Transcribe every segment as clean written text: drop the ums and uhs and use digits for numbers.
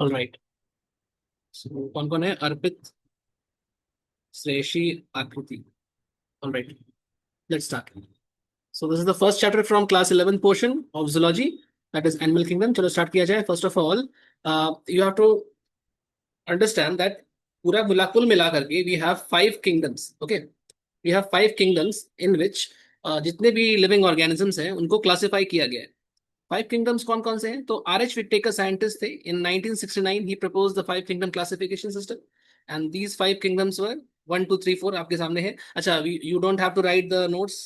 All right. कौन कौन है? Arpit, Shreyashi, Aakriti. All right, let's start. So this is the first chapter from class 11 portion of zoology, that is animal kingdom. चलो start किया जाए। First of all you have to understand that पूरा मिला कुल मिला करके we have 5 kingdoms. Okay, we have 5 kingdoms in which जितने भी लिविंग ऑर्गेनिजम्स हैं उनको क्लासिफाई किया गया है। 5 किंगडम्स कौन कौन से हैं? तो आर एच विटेकर साइंटिस्ट थे। In 1969 he propose the 5 kingdom classification system, and these 5 kingdoms वर 1 2 3 4 आपके सामने है। अच्छा, you don't have to write the notes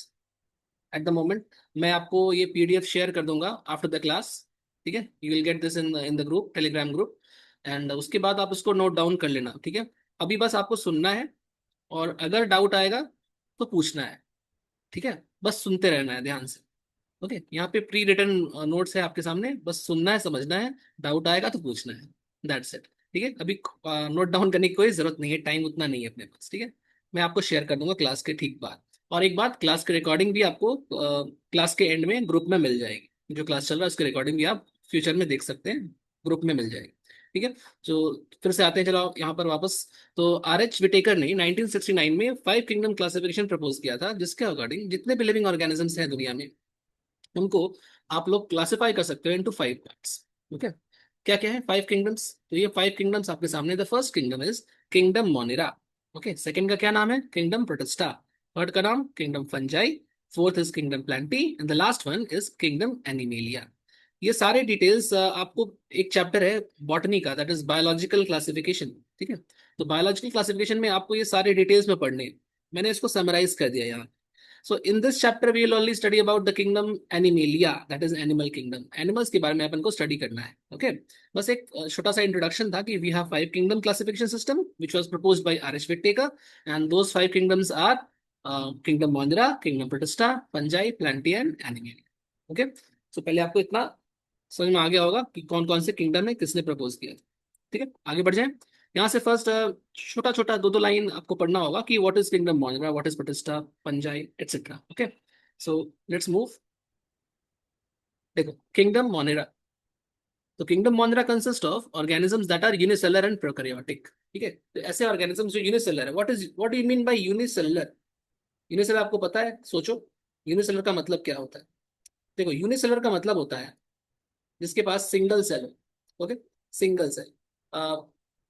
at the moment. मैं आपको ये पीडीएफ शेयर कर दूंगा आफ्टर द क्लास। ठीक है, you will get this in the group, Telegram group, and उसके बाद आप उसको नोट डाउन कर लेना। ठीक है, अभी बस आपको सुनना है, और अगर डाउट आएगा तो पूछना है। ठीक है, बस सुनते रहना है ध्यान से। ओके, यहाँ पे प्री रिटन नोट्स है आपके सामने, बस सुनना है, समझना है, डाउट आएगा तो पूछना है। That's it. ठीक है, अभी नोट डाउन करने की कोई जरूरत नहीं है, टाइम उतना नहीं है अपने पास। ठीक है, मैं आपको शेयर कर दूंगा क्लास के ठीक बाद। और एक बात, क्लास की रिकॉर्डिंग भी आपको क्लास के एंड में ग्रुप में मिल जाएगी। जो क्लास चल रहा है उसकी रिकॉर्डिंग भी आप फ्यूचर में देख सकते हैं, ग्रुप में मिल जाएगी। ठीक है, तो फिर से आते हैं, चलो यहाँ पर वापस। तो आर एच विटेकर ने 1969 में 5 किंगडम क्लासिफिकेशन प्रपोज किया था, जिसके अकॉर्डिंग जितने भी लिविंग ऑर्गेनिजम्स हैं दुनिया में उनको आप लोग क्लासिफाई कर सकते हो इनटू 5 पार्ट्स। ओके, क्या क्या है 5 किंगडम्स? तो ये 5 किंगडम्स आपके सामने। The first kingdom is kingdom Monera. Okay, second का क्या नाम है? Kingdom protista. थर्ड का नाम kingdom fungi. Fourth is kingdom Plantae, and the last one is kingdom animalia. ये सारे डिटेल्स आपको, एक चैप्टर है बॉटनी का, दैट इज बायोलॉजिकल क्लासिफिकेशन। ठीक है, तो बायोलॉजिकल क्लासिफिकेशन में आपको ये सारे डिटेल्स में पढ़ने हैं। मैंने इसको समराइज कर दिया यहाँ। So in this chapter we will only study about the kingdom Animalia, that is animal kingdom. Animals के बारे में अपन को स्टडी करना है। ओके, बस एक छोटा सा इंट्रोडक्शन था कि we have 5 kingdom classification system which was proposed by R.H. Whittaker, and those 5 kingdoms are kingdom Mondra, kingdom Protista, Fungi, Plantae and Animalia. Okay, so पहले आपको इतना समझ में आ गया होगा कि कौन कौन से किंगडम है, किसने प्रपोज किया। ठीक है, आगे बढ़ जाए। यहाँ से फर्स्ट छोटा छोटा दो दो लाइन आपको पढ़ना होगा कि what is kingdom Monera, what is Protista, Fungi, etcetera. Okay, so let's move. देखो, किंगडम मोनेरा। तो kingdom Monera consist of organisms that are unicellular and prokaryotic. ठीक है, तो ऐसे ऑर्गेनिजम्स जो यूनिसेलर है। What do you mean by unicellular? Unicellular आपको पता है? सोचो, यूनिसेलर का मतलब क्या होता है? देखो, यूनिसेलर का मतलब होता है जिसके पास सिंगल सेल हो। Okay, single cell.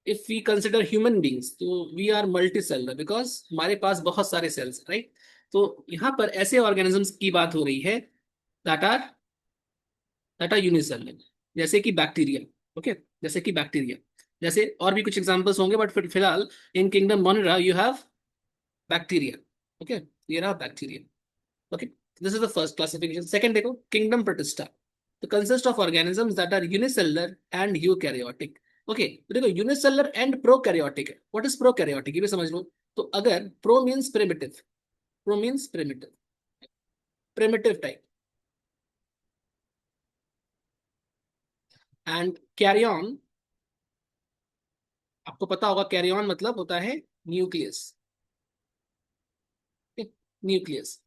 If we consider human beings तो we are multicellular, because हमारे पास बहुत सारे सेल्स, राइट? तो यहाँ पर ऐसे ऑर्गेनिजम्स की बात हो रही है दैट आर यूनिसेलर, जैसे कि बैक्टीरिया। ओके, जैसे कि बैक्टीरिया, जैसे और भी कुछ एग्जांपल्स होंगे, बट फिलहाल in kingdom Monera you have bacteria. Okay, ये रहा bacteria. Okay, this is the first classification. Second देखो, किंगडम प्रोटिस्टा। तो consist of organisms that are unicellular and eukaryotic. Okay, तो देखो, यूनिसेलुलर एंड प्रोकैरियोटिक है। What is prokaryotic, ये भी समझ लो। तो अगर pro means primitive, pro means primitive, primitive type, and carry on, आपको पता होगा कैरी ऑन मतलब होता है न्यूक्लियस। न्यूक्लियस।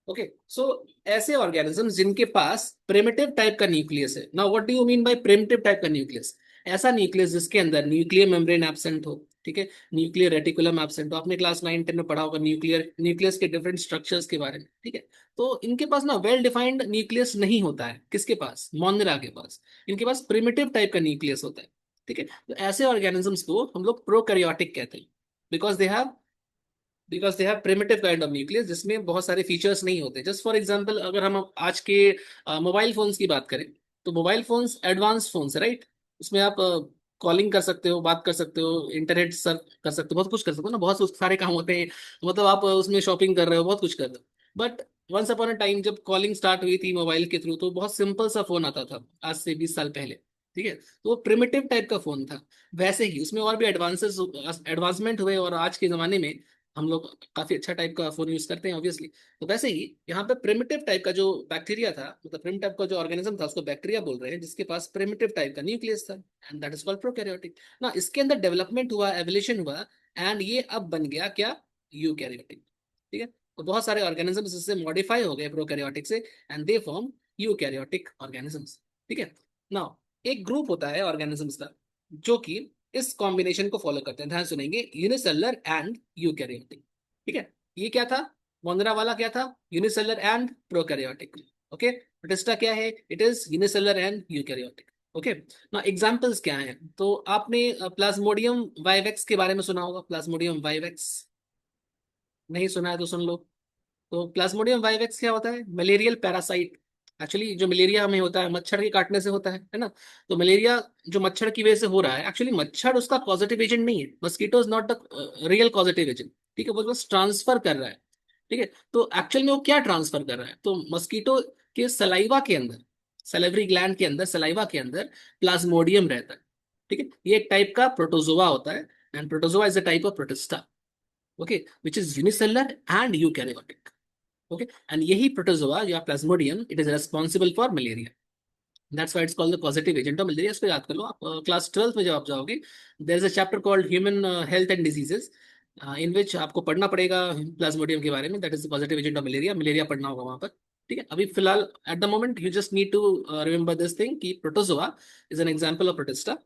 ओके, सो ऐसे ऑर्गेनिजम्स जिनके पास प्रिमिटिव टाइप का न्यूक्लियस है। Now what do you mean bye primitive type का न्यूक्लियस? ऐसा न्यूक्लियस जिसके अंदर न्यूक्लियर मेम्ब्रेन एब्सेंट हो। ठीक है, न्यूक्लियर रेटिकुलम एब्सेंट हो। आपने क्लास 9 10 में पढ़ा होगा न्यूक्लियस के डिफरेंट स्ट्रक्चर्स के बारे में। ठीक है, तो इनके पास ना वेल डिफाइंड न्यूक्लियस नहीं होता है। किसके पास? मोनेरा के पास। इनके पास प्रिमिटिव टाइप का न्यूक्लियस होता है। ठीक है, तो ऐसे ऑर्गेनिजम्स को हम लोग प्रोकैरियोटिक कहते हैं, because they have primitive kind of nucleus जिसमें बहुत सारे फीचर्स नहीं होते। जस्ट फॉर एग्जांपल, अगर हम आज के मोबाइल फोन्स की बात करें, तो मोबाइल फोन्स एडवांस फोन्स है, राइट? उसमें आप कॉलिंग कर सकते हो, बात कर सकते हो, इंटरनेट सर्फ कर सकते हो, बहुत कुछ कर सकते हो ना, बहुत सारे काम होते हैं। मतलब आप उसमें शॉपिंग कर रहे हो, बहुत कुछ कर रहे हो। But once upon a time जब कॉलिंग स्टार्ट हुई थी मोबाइल के थ्रू, तो बहुत सिंपल सा फोन आता था, आज से 20 साल पहले। ठीक है, तो वो प्रिमिटिव टाइप का फोन था। वैसे ही उसमें और भी एडवांसमेंट हुए, और आज के जमाने में हम लोग काफी अच्छा टाइप का फोन यूज करते हैं ऑब्वियसली। तो वैसे ही यहाँ पे प्रिमिटिव टाइप का जो बैक्टीरिया था, मतलब प्रिमिटिव टाइप का जो ऑर्गेनिज्म था, उसको बैक्टीरिया बोल रहे हैं, जिसके पास प्रिमिटिव टाइप का न्यूक्लियस था, and that is called prokaryotic. ना इसके अंदर डेवलपमेंट हुआ, एवोल्यूशन हुआ, एंड ये अब बन गया क्या? यूकैरियोटिक। ठीक है, तो बहुत सारे ऑर्गेनिजम्स इससे मॉडिफाई हो गए प्रोकैरियोटिक से, and they form eukaryotic organisms. ठीक है, नाउ एक ग्रुप होता है ऑर्गेनिजम्स का, जो कि इस कॉम्बिनेशन को फॉलो करते हैं। ध्यान सुनेंगे, यूनिसेलुलर एंड यूकैरियोटिक। ठीक है, ये क्या था, मोंगरा वाला क्या था, unicellular and prokaryotic. Okay, protista क्या है, it is unicellular and eukaryotic. Okay, ना एग्जांपल्स क्या हैं, तो आपने प्लाज्मोडियम वाइवेक्स के बारे में सुना होगा। प्लाज्मोडियम वाइवेक्स नहीं सुना है तो सुन लो। तो प्लाज्मोडियम वाइवेक्स क्या होता है, मलेरियल पैरासाइट। एक्चुअली जो मलेरिया में होता है मच्छर के काटने से होता है ना। तो मलेरिया जो मच्छर की वजह से हो रहा है, एक्चुअली मच्छर उसका पॉजिटिव एजेंट नहीं है, mosquito is not the real positive agent. ठीक है, वो बस ट्रांसफर कर रहा है। ठीक है, तो एक्चुअल में वो क्या ट्रांसफर कर रहा है, तो मस्कीटो के सलाइवा के अंदर, सलेवरी ग्लैंड के अंदर, सलाइवा के अंदर प्लाज्मोडियम रहता है। ठीक है, ये एक टाइप का प्रोटोजोआ होता है, and protozoa is a type of protista. Okay, which is unicellular and eukaryotic. Okay, and यही प्रोटोजोआ या Plasmodium, it is responsible for malaria. That's why it's called the positive agent of malaria. इसको याद कर लो आप, class 12th में जब आप जाओगे, there is a chapter called human health and diseases, in which आपको पढ़ना पड़ेगा प्लाज्मोडियम के बारे में। That is the positive agent of malaria, malaria पढ़ना होगा वहां पर। ठीक है, अभी फिलहाल at the moment you just need to remember this thing कि protozoa is an example of protista,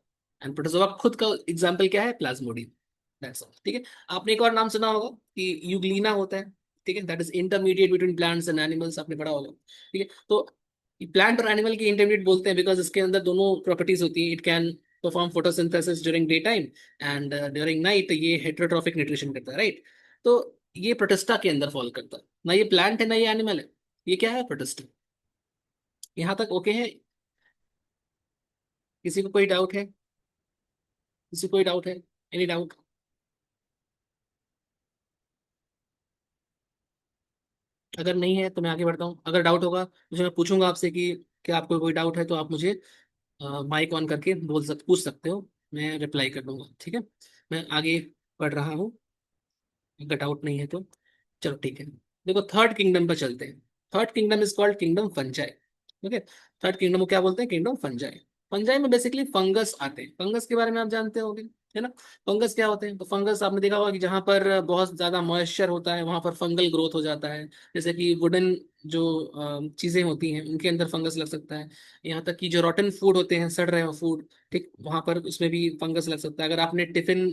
and protozoa खुद का एग्जांपल क्या है, प्लाज्मोडियम। That's all. ठीक है, आपने एक और नाम सुना होगा कि यूग्लीना होता है। ठीक है, that is intermediate between plants and animals, आपने पढ़ा होगा। ठीक है, तो प्लांट और एनिमल की इंटरमीडिएट बोलते हैं बिकॉज इसके अंदर दोनों प्रॉपर्टीज होती हैं। It can perform photosynthesis during day time, and during night ये हेटेरोट्रॉफिक न्यूट्रिशन करता है, राइट। तो ये प्रोटिस्टा के अंदर फॉल करता है, ना ये प्लांट है ना ये एनिमल है, ये क्या है, प्रोटिस्टा। यहाँ तक ओके है, किसी को कोई डाउट है, किसी को कोई डाउट है, एनी डाउट। अगर नहीं है तो मैं आगे बढ़ता हूँ, अगर डाउट होगा मुझे, मैं पूछूंगा आपसे कि क्या आपको कोई डाउट है, तो आप मुझे माइक ऑन करके पूछ सकते हो, मैं रिप्लाई कर दूंगा। ठीक है, मैं आगे पढ़ रहा हूँ, अगर डाउट नहीं है तो। चलो ठीक है, देखो थर्ड किंगडम पर चलते हैं। Third kingdom is called kingdom fungi. Okay, third kingdom को क्या बोलते हैं, किंगडम फंजाई। फंजाई में बेसिकली फंगस आते हैं, फंगस के बारे में आप जानते होंगे, है ना। फंगस क्या होते हैं, तो फंगस आपने देखा होगा कि जहाँ पर बहुत ज्यादा मॉइस्चर होता है वहां पर फंगल ग्रोथ हो जाता है। जैसे कि वुडन जो चीजें होती हैं उनके अंदर फंगस लग सकता है। यहाँ तक कि जो रॉटन फूड होते हैं, सड़ रहे हो फूड, ठीक, वहां पर उसमें भी फंगस लग सकता है। अगर आपने टिफिन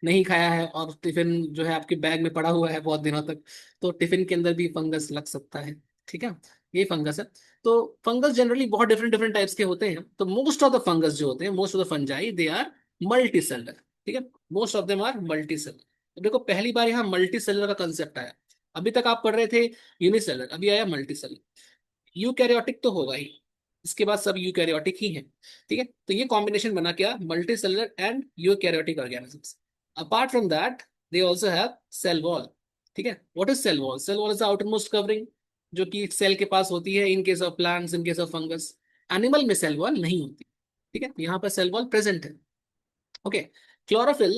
नहीं खाया है और टिफिन जो है आपके बैग में पड़ा हुआ है बहुत दिनों तक, तो टिफिन के अंदर भी फंगस लग सकता है। ठीक है, ये फंगस है। तो फंगस जनरली बहुत डिफरेंट डिफरेंट टाइप्स के होते हैं। तो मोस्ट ऑफ द फंगस जो होते हैं, most of the fungi, they are multicellular. ठीक है, most of them are multicellular. तो देखो पहली बार यहाँ मल्टी सेलर का कंसेप्ट आया। अभी तक आप पढ़ रहे थे यूनिसेलर, अभी आया मल्टी सेलर। यूकैरियोटिक तो होगा ही, इसके बाद सब यूकैरियोटिक ही है। ठीक है, तो ये कॉम्बिनेशन बना क्या, multicellular and eukaryotic organisms. Apart from that they also have cell wall. ठीक है, what is cell wall, cell wall is the outermost covering जो कि सेल के पास होती है in case of plants, in case of fungus. Animal में cell wall नहीं होती। ठीक है, यहाँ पर सेल वॉल प्रेजेंट है। Okay, chlorophyll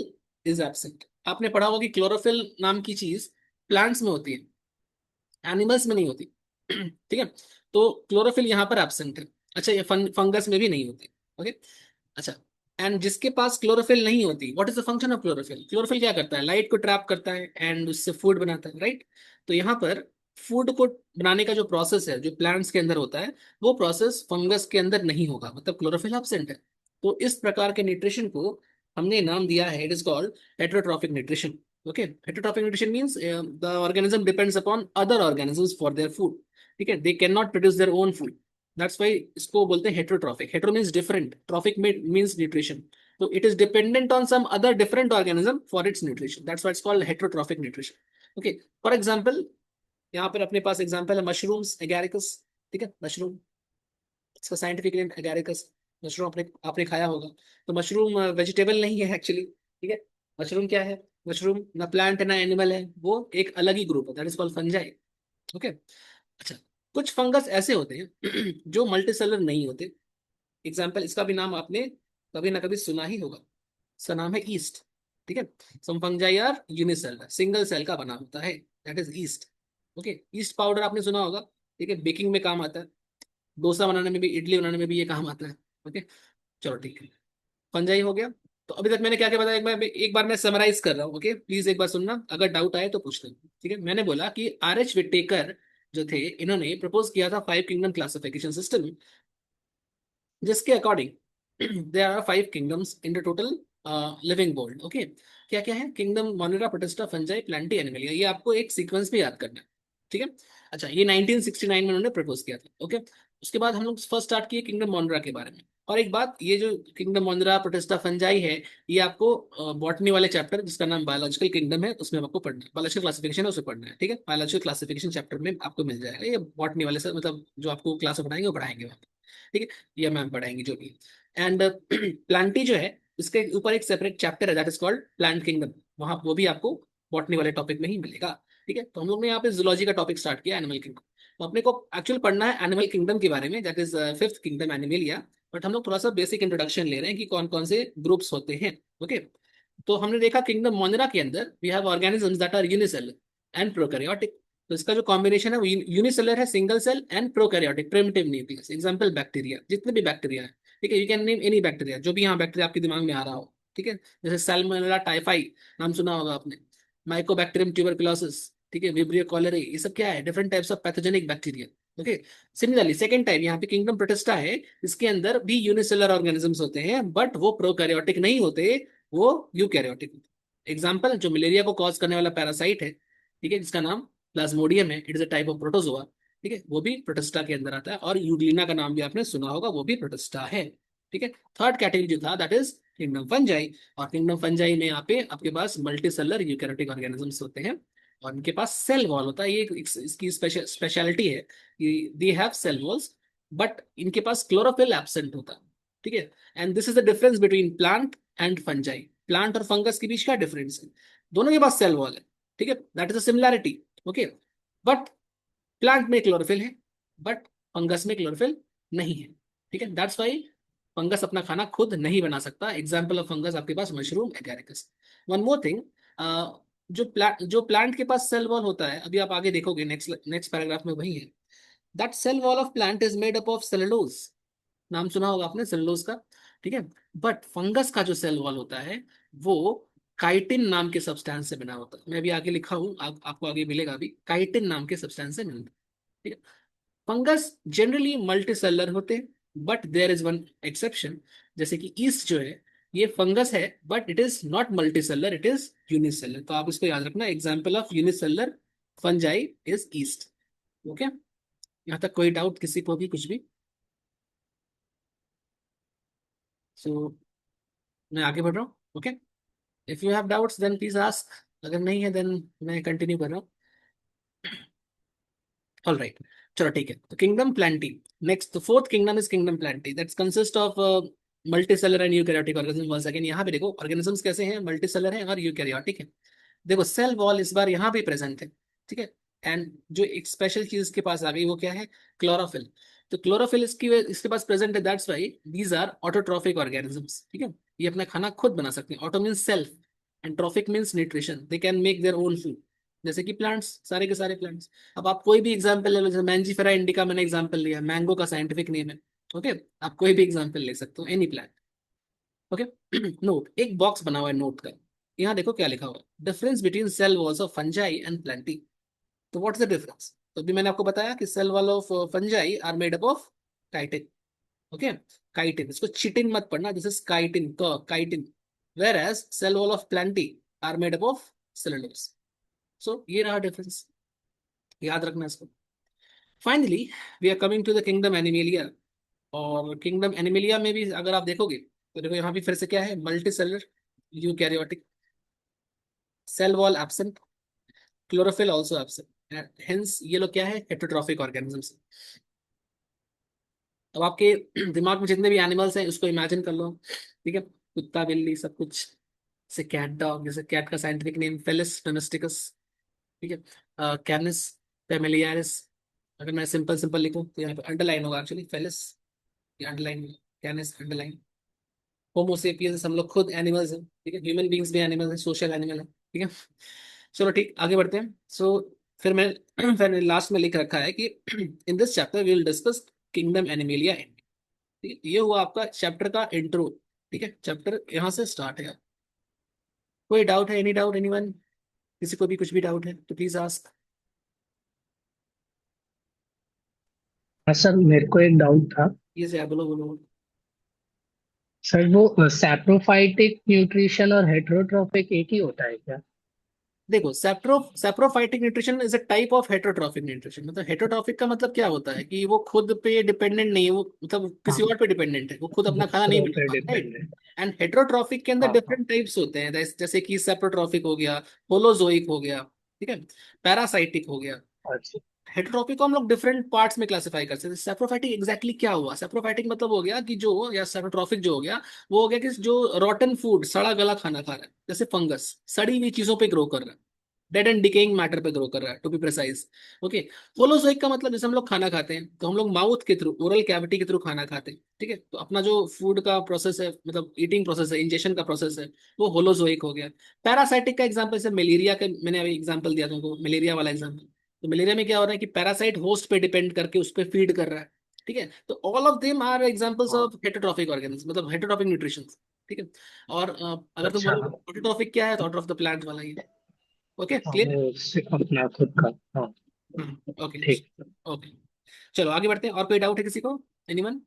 is absent. आपने पढ़ा होगा कि क्लोरोफिल नाम की चीज प्लांट्स में होती है, एनिमल्स में नहीं होती। ठीक है, तो क्लोरोफिल यहाँ पर एब्सेंट है। अच्छा, ये फंगस में भी नहीं होती। ओके, अच्छा, एंड जिसके पास क्लोरोफिल नहीं होती, what is the function of chlorophyll, chlorophyll क्या करता है, लाइट को ट्रैप करता है एंड उससे फूड बनाता है, राइट। तो यहाँ पर फूड को बनाने का जो प्रोसेस है, जो प्लांट्स के अंदर होता है, वो प्रोसेस फंगस के अंदर नहीं होगा, मतलब क्लोरोफिल एब्सेंट है। तो इस प्रकार के न्यूट्रिशन को हमने नाम दिया है, it is called heterotrophic nutrition. Okay, heterotrophic nutrition means the organism depends upon other organisms for their food. ठीक है, they can not produce their own food. That's why इसको बोलते हैं heterotrophic. Hetero means different, trophic means nutrition. तो it is dependent on some other different organism for its nutrition, that's why it's called heterotrophic nutrition. Okay, for example, यहाँ पर अपने पास example है mushrooms, Agaricus. ठीक है, मशरूम, इसका scientific name Agaricus. Mushroom आपने आपने खाया होगा। तो मशरूम वेजिटेबल नहीं है एक्चुअली। ठीक है, मशरूम क्या है, मशरूम ना प्लांट है ना एनिमल है, वो एक अलग ही ग्रुप है, that is called fungi. Okay, अच्छा, कुछ फंगस ऐसे होते हैं जो मल्टीसेलर नहीं होते। एग्जाम्पल, इसका भी नाम आपने कभी ना कभी सुना ही होगा, इसका नाम है ईस्ट। ठीक है, some fungi are unicellular, single cell का बना होता है, that is yeast. Okay, yeast powder आपने सुना होगा। ठीक है, बेकिंग में काम आता है, डोसा बनाने में भी, इडली बनाने में भी ये काम आता है। ओके, चलो ठीक है, फंजाई हो गया। तो अभी तक मैंने क्या क्या बताया, एक बार मैं समराइज कर रहा हूँ। ओके, प्लीज एक बार सुनना, अगर डाउट आए तो पूछ लेना। ठीक है, मैंने बोला कि R H विटेकर जो थे, इन्होंने प्रपोज किया था 5 किंगडम क्लासिफिकेशन सिस्टम, जिसके according there are 5 kingdoms in the total living world. Okay, क्या क्या है? Kingdom Monera, Protista, fungi, Plantae, Animalia. ये आपको एक सीक्वेंस भी याद करना है, ठीक है? अच्छा, ये 1969 में उन्होंने प्रपोज किया था। ओके, उसके बाद हम लोग फर्स्ट स्टार्ट किए किंगडम मोनेरा के बारे में। और एक बात, ये जो किंगडम मोनेरा, प्रोटिस्टा, फंजाई है, ये आपको बॉटनी वाले चैप्टर जिसका नाम बायोलॉजिकल किंगडम है उसमें आपको पढ़ना है। बायोलॉजिकल क्लासिफिकेशन है उसमें पढ़ना है, ठीक है? बायोलॉजिकल क्लासिफिकेशन चैप्टर में आपको मिल जाएगा। ये बॉटनी वाले से मतलब जो आपको क्लास में पढ़ाएंगे वो पढ़ाएंगे वहाँ पे, ठीक है? या मैम पढ़ाएंगी जो भी। एंड प्लांटी जो है, इसके ऊपर एक सेपरेट चैप्टर है that is called plant kingdom. वहां वो भी आपको बॉटनी वाले टॉपिक में ही मिलेगा, ठीक है? तो हम लोग ने यहाँ पे जूलॉजी का टॉपिक स्टार्ट किया, एनिमल किंगडम। तो अपने को एक्चुअल पढ़ना है एनिमल किंगडम के बारे में, that is fifth kingdom Animalia. But हम लोग थोड़ा सा बेसिक इंट्रोडक्शन ले रहे हैं कि कौन कौन से ग्रुप्स होते हैं। ओके, तो हमने देखा किंगडम मोनेरा के अंदर we have organisms that are unicellular and prokaryotic. तो इसका जो कॉम्बिनेशन है वो यूनिसेलर है, single cell and prokaryotic, primitive nucleus. Example bacteria, जितने भी बैक्टीरिया है, ठीक है? You can name any bacteria, जो भी यहाँ बैक्टीरिया आपके दिमाग में आ रहा हो, ठीक है? जैसे सैल्मोनेला टाइफाई नाम सुना होगा आपने, माइकोबैक्टीरियम ट्यूबरकुलोसिस, ठीक है? विब्रियो कॉलेराe, ये सब क्या है? Different types of pathogenic bacteria. Okay, similarly second type यहाँ पे किंगडम प्रोटिस्टा है, इसके अंदर भी यूनिसेलर ऑर्गेनिजम्स होते हैं, बट वो प्रोकैरियोटिक नहीं होते, वो यूकैरियोटिक होते। एग्जाम्पल, जो मलेरिया को कॉज करने वाला पैरासाइट है, ठीक है, जिसका नाम प्लाज्मोडियम है, it is a type of protozoa, ठीक है? वो भी प्रोटिस्टा के अंदर आता है। और यूग्लिना का नाम भी आपने सुना होगा, वो भी प्रोटिस्टा है, ठीक है? थर्ड कैटेगरी जो था दैट इज किंगडम फंजाई। और किंगडम फंजाई में यहाँ पे आपके पास मल्टी सेलर यूकैरियोटिक ऑर्गेनिजम्स होते हैं, और इनके पास सेल वॉल होता है। ये इसकी स्पेशलिटी है कि they have cell walls, but इनके पास क्लोरोफिल एब्सेंट होता है, ठीक है? And this is the difference between plant and fungi. Plant और फंगस के बीच क्या डिफरेंस है? दोनों के पास सेल वॉल है, ठीक है? That is a similarity. Okay, but plant में क्लोरोफिल है, बट फंगस में क्लोरोफिल नहीं है, ठीक है? दैट्स वाई फंगस अपना खाना खुद नहीं बना सकता। एग्जाम्पल ऑफ फंगस आपके पास mushroom, agaricus. One more thing, जो प्लांट के पास सेल वॉल होता है, अभी आप आगे देखोगे नेक्स्ट नेक्स्ट पैराग्राफ में वही है, that cell wall of plant is made up of cellulose. नाम सुना होगा आपने सेलुलोज का, ठीक है? बट फंगस का जो सेल वॉल होता है वो काइटिन नाम के सब्सटेंस से बना होता है। मैं अभी आगे लिखा हूँ, आपको आगे मिलेगा अभी, काइटिन नाम के सब्सटेंस से मिलता है, ठीक है? फंगस जनरली मल्टी सेलर होते हैं, but there is one exception. जैसे कि ईस्ट जो है, ये फंगस है, but it is not multicellular, it is unicellular. तो आप इसको याद रखना, example of unicellular fungi is yeast. Okay, यहाँ तक कोई डाउट किसी को भी कुछ भी? सो मैं आगे बढ़ रहा हूँ। Okay, if you have doubts then please ask, अगर नहीं है देन मैं कंटिन्यू कर रहा हूँ। ऑल राइट, चलो ठीक है। तो kingdom plantae, next the fourth kingdom is kingdom plantae, that's consist of multicellular and eukaryotic organism. Once again यहाँ पे देखो ऑर्गेनिजम्स कैसे हैं, मल्टी सेलर है और यूकैरियोटिक है। देखो सेल वॉल इस बार यहाँ पे प्रेजेंट है, ठीक है? एंड जो एक स्पेशल चीज इसके पास आ गई वो क्या है? क्लोरोफिल। तो क्लोरोफिल इसके पास प्रेजेंट है, that's why these are autotrophic organisms, ठीक है? ये अपना खाना खुद बना सकते हैं। Auto means self and trophic means nutrition, they can make their own food, जैसे कि प्लांट्स, सारे के सारे प्लांट्स। अब आप कोई भी एग्जांपल ले लो, जैसे मैंजीफेरा इंडिका मैंने एग्जांपल लिया, मैंगो का साइंटिफिक नेम है। ओके, आप कोई भी एग्जांपल ले सकते हो, एनी प्लांट। ओके, नोट, एक बॉक्स बना हुआ है नोट का, यहाँ देखो क्या लिखा हुआ है, difference between cell walls of fungi and plantae. तो व्हाट्स द डिफरेंस? तो अभी मैंने आपको बताया कि cell wall of fungi are made up of chitin. Okay, chitin, इसको चिटिन मत पढ़ना, this is chitin, chitin. Whereas cell wall of plantae are made up of cellulose. So ये रहा डिफरेंस, याद रखना इसको। Finally we are coming to the kingdom animalia. और किंगडम एनिमेलिया में भी अगर आप देखोगे तो देखो यहाँ भी फिर से क्या है, multicellular, eukaryotic, cell wall absent, chlorophyll also absent, hence ये लोग क्या है, हेटेरोट्रॉफिक ऑर्गेनिजम्स। अब आपके दिमाग में जितने भी एनिमल्स हैं उसको इमेजिन कर लो, ठीक है? कुत्ता, बिल्ली, सब कुछ, जैसे कैट डॉग, जैसे कैट का साइंटिफिक नेम फेलिस डोमेस्टिकस, ठीक है? कैनिस फेमिलियारिस। अगर मैं सिंपल सिंपल लिखूं तो यहाँ पे अंडरलाइन होगा, एक्चुअली फेलिस, ये अंडरलाइन, कैनिस अंडरलाइन। होमोसेपियंस, हम लोग खुद एनिमल्स हैं, ठीक है? ह्यूमन बींग्स भी एनिमल्स हैं, सोशल एनिमल है, ठीक है? चलो ठीक, आगे बढ़ते हैं। सो फिर मैं फिर लास्ट में लिख रखा है कि in this chapter we will discuss kingdom animalia. ठीक है, ये हुआ आपका चैप्टर का इंट्रो, ठीक है? चैप्टर यहाँ से स्टार्ट है। कोई डाउट है? Any doubt anyone? किसी को भी कुछ भी डाउट है तो प्लीज आस्क। हाँ सर, मेरे को एक डाउट था। ये से बोलो बोलो। सर वो सैप्रोफाइटिक न्यूट्रिशन और हेटरोट्रोफिक एक ही होता है क्या? देखो, saprophytic nutrition is a type of heterotrophic nutrition. मतलब हेटरोट्रॉफिक का मतलब क्या होता है कि वो खुद पे डिपेंडेंट नहीं है, वो मतलब किसी हाँ, और पे डिपेंडेंट है, वो खुद अपना खाना नहीं दूसरों पे बनाता, राइट। डिपेंडेंट। एंड हेटरोट्रॉफिक के अंदर हाँ हाँ। डिफरेंट टाइप्स होते हैं, जैसे कि सैप्रोट्रॉफिक हो गया, होलोजोइक हो गया, ठीक है, पैरासाइटिक हो गया। अच्छा। हेटरोट्रॉपिक को हम लोग डिफरेंट पार्ट्स में क्लासिफाई कर सकते हैं। सेप्रोफाइटिक एग्जैक्टली क्या हुआ? सेप्रोफाइटिक मतलब हो गया कि जो, या सेप्रोट्रॉफिक जो हो गया, वो हो गया कि जो रॉटन फूड, सड़ा गला खाना खा रहा है, जैसे फंगस, सड़ी हुई चीजों पे ग्रो कर रहा है, डेड एंड डिकेइंग मैटर पे ग्रो कर रहा है, to be precise. Okay. Holozoic का मतलब जैसे हम लोग खाना खाते हैं तो हम लोग माउथ के थ्रू, ओरल कैविटी के थ्रू खाना खाते हैं, ठीक है, तो अपना जो फूड का प्रोसेस है, मतलब ईटिंग प्रोसेस है, इंजेशन का प्रोसेस है, वो होलोजोइक हो गया। पैरासाइटिक का एग्जाम्पल, जैसे मलेरिया का मैंने अभी एग्जाम्पल दिया तुमको, मलेरिया वाला एग्जाम्पल। तो मलेरिया में क्या हो रहा है कि पैरासाइट होस्ट पे डिपेंड करके उस पर फीड कर रहा है, ठीक है। तो all of them are examples हाँ। ऑफ हेटरोट्रॉफिक ऑर्गेनिज्म, मतलब हेटरोट्रॉफिक न्यूट्रिशन, ठीक है। और अगर तुम अच्छा। बोलो ऑटोट्रॉफिक क्या है, तो ऑर्डर ऑफ द प्लांट वाला ही। ओके, हाँ, क्लियर। वो अपना खुद का। हाँ। ओके। ठीक। ओके, चलो आगे बढ़ते हैं। और कोई डाउट है किसी को? एनीवन?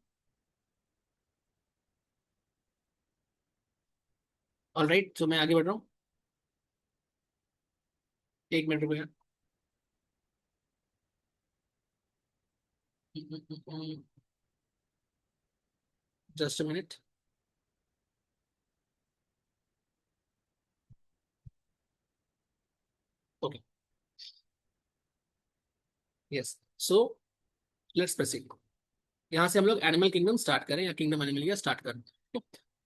ऑलराइट, तो मैं आगे बढ़ रहा हूँ। एक मिनट रुपया। Just a minute. Okay, yes, so let's proceed. यहाँ से हम लोग एनिमल किंगडम स्टार्ट करें, या किंगडम एनिमल स्टार्ट करें।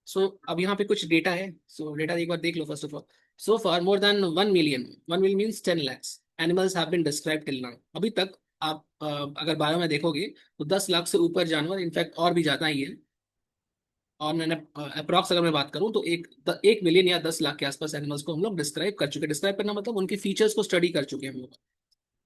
सो अब यहाँ पे कुछ डेटा है, सो डेटा एक बार देख लो first of all. So far more than 1 million, 1 million means 10 lakhs animals have been describe till now. अभी तक आप अगर बायो में देखोगे तो 10 लाख से ऊपर जानवर, इनफैक्ट और भी ज्यादा ही है। और मैंने अप्रॉक्स अगर मैं बात करूं तो 1 मिलियन या 10 लाख के आसपास एनिमल्स को हम लोग डिस्क्राइब कर चुके हैं। डिस्क्राइब करना मतलब उनके फीचर्स को स्टडी कर चुके हैं हम लोग,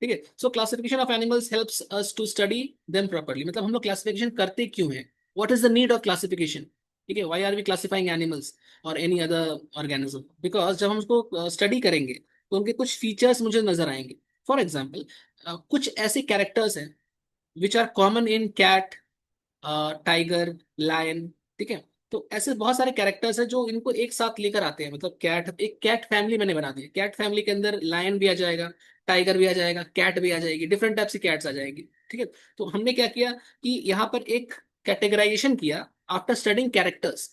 ठीक है। So classification of animals helps us to study them properly. मतलब हम लोग क्लासिफिकेशन करते क्यों हैं? What is the need of classification? ठीक है, why are we classifying animals और एनी अदर ऑर्गेनिज्म? बिकॉज जब हम उसको स्टडी करेंगे तो उनके कुछ फीचर्स मुझे नजर आएंगे। फॉर एग्जाम्पल, कुछ ऐसे कैरेक्टर्स हैं which are common in cat, tiger, lion, ठीक है। तो ऐसे बहुत सारे कैरेक्टर्स हैं जो इनको एक साथ लेकर आते हैं। मतलब कैट, एक कैट फैमिली मैंने बना दी है, कैट फैमिली के अंदर लायन भी आ जाएगा, टाइगर भी आ जाएगा, कैट भी आ जाएगी, डिफरेंट टाइप की कैट्स आ जाएंगी, ठीक है। तो हमने क्या किया कि यहाँ पर एक कैटेगराइजेशन किया आफ्टर स्टडिंग कैरेक्टर्स।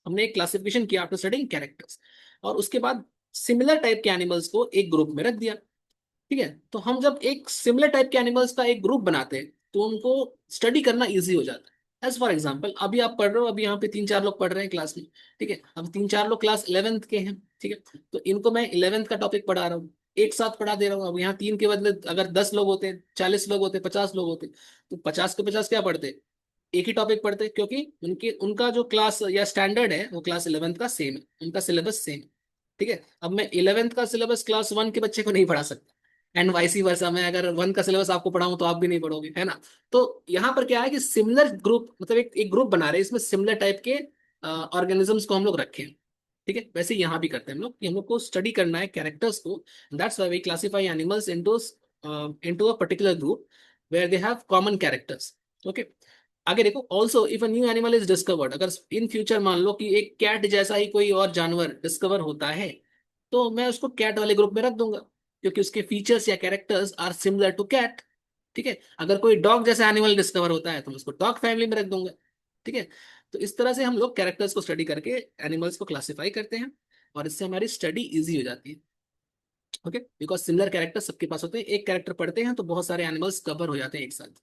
हमने एक क्लासिफिकेशन किया आफ्टर स्टडिंग कैरेक्टर्स, और उसके बाद सिमिलर टाइप के एनिमल्स को एक ग्रुप में रख दिया, ठीक है। तो हम जब एक सिमिलर टाइप के एनिमल्स का एक ग्रुप बनाते हैं तो उनको स्टडी करना इजी हो जाता है। एज फॉर एग्जाम्पल, अभी आप पढ़ रहे हो, अभी यहाँ पे 3-4 लोग पढ़ रहे हैं क्लास में, ठीक है। अब 3-4 लोग क्लास 11th के हैं, ठीक है, तो इनको मैं 11th का टॉपिक पढ़ा रहा हूँ, एक साथ पढ़ा दे रहा हूँ। अब यहाँ तीन के बदले अगर 10 लोग होते, 40 लोग होते, 50 लोग होते, तो 50 के 50 क्या पढ़ते? एक ही टॉपिक पढ़ते, क्योंकि उनके उनका जो क्लास या स्टैंडर्ड है वो क्लास 11th का सेम है, उनका सिलेबस सेम है, ठीक है। अब मैं 11th का सिलेबस क्लास 1 के बच्चे को नहीं पढ़ा सकता, एंड वाइसी वर्सा। मैं अगर 1 का सिलेबस आपको पढ़ाऊं तो आप भी नहीं पढ़ोगे, है ना। तो यहाँ पर क्या है कि सिमिलर ग्रुप, मतलब एक ग्रुप बना रहे हैं, इसमें सिमिलर टाइप के ऑर्गेनिजम्स को हम लोग रखें, ठीक है। वैसे यहाँ भी करते हैं हम लोग कि हम लोग को स्टडी करना है कैरेक्टर्स को। That's why we classify animals into a particular group where they have common characters. Okay, आगे देखो। Also if a new animal is discovered, अगर इन फ्यूचर मान लो कि एक कैट जैसा ही कोई और जानवर डिस्कवर होता है, तो मैं उसको कैट वाले ग्रुप में रख दूंगा, क्योंकि उसके फीचर्स या characters are similar to cat, ठीक है। अगर कोई डॉग जैसा एनिमल डिस्कवर होता है तो मैं उसको डॉग फैमिली में रख दूंगा, ठीक है। तो इस तरह से हम लोग कैरेक्टर्स को स्टडी करके एनिमल्स को क्लासिफाई करते हैं, और इससे हमारी स्टडी इजी हो जाती है। ओके, बिकॉज सिमिलर कैरेक्टर सबके पास होते हैं, एक कैरेक्टर पढ़ते हैं तो बहुत सारे एनिमल्स कवर हो जाते हैं एक साथ।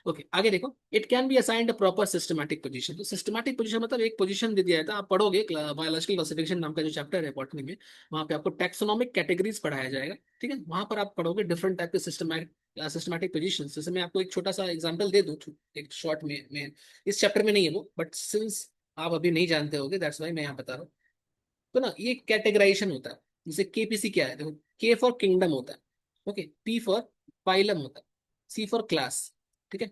ओके, आगे देखो। It can be assigned a proper systematic position. तो सिस्टमैटिक पोजीशन मतलब एक पोजीशन दे दिया था, आप पढ़ोगे बायोलॉजिकल क्लासिफिकेशन नाम का जो चैप्टर है बॉटनी में, वहाँ पे आपको टैक्सोनॉमिक कैटेगरीज पढ़ाया जाएगा, ठीक है। वहाँ पर आप पढ़ोगे डिफरेंट टाइप के सिस्टमैटिक पोजीशन। जैसे मैं आपको एक छोटा सा एग्जांपल दे दूँ, एक शॉर्ट में इस चैप्टर में नहीं है वो, बट सिंस आप अभी नहीं जानते होगे, दैट्स वाई मैं यहाँ बता रहा हूँ। तो ना ये कैटेगराइजेशन होता है। जैसे केपीसी क्या है, देखो, के फॉर किंगडम होता है, ओके, पी फॉर फाइलम होता है, सी फॉर क्लास, ठीक है,